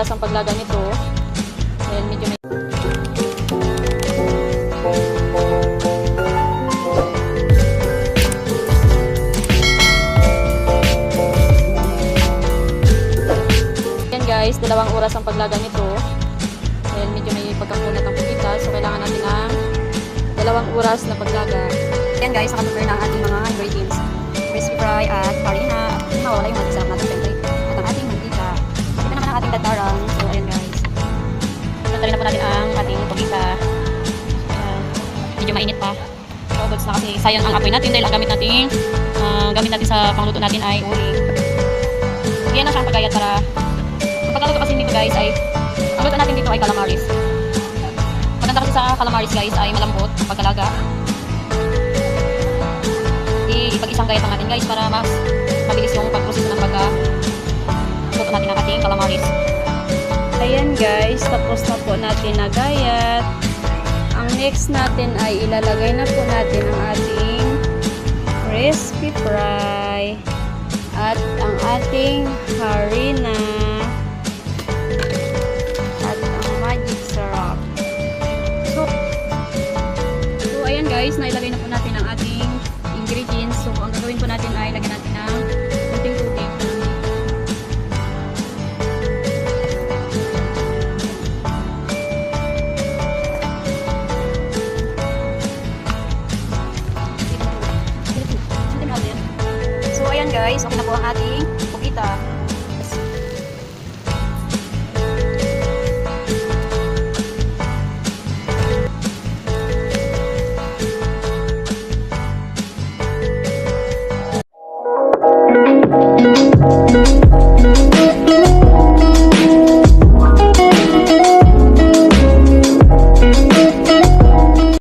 oras ang paglaga nito. Dahil medyo may... Yan guys, 2 oras ang paglaga nito. Dahil medyo may pagkakunat ang pagkita. So kailangan natin ng 2 oras na paglaga. Yan guys, nakaprepare na ang ating mga ingredients. Crispy fry at harina. At mawala yung natin sa natin syempre. At ang ating mantika. Ito naman ang ating datarang. So ayan guys. Pinunta rin na po natin ang ating pagkita. Medyo mainit pa. So goods na kasi sayang ang apoy natin dahil ang gamit natin sa pangluto natin ay uling. Yan na siya ang pagkayat para ang pagkaluto kasi dito guys ay ang luto natin dito ay calamaris. Maganda kasi sa calamaris guys ay malambot ang pagkalaga. Ipag-isang gayat natin guys para mas mabilis yung pag-proseso ng pagka-luto natin ng ating calamaris. Ayan guys, tapos na po natin nagayat. Ang next natin ay ilalagay na po natin ang ating crispy fry at ang ating harina at ang magic syrup. So ayan guys, nailagay na po natin ang ating ingredients. So ang gagawin po natin ay lagyan natin ng kunting tubig. So ayan guys, okay na po ang ating pugita.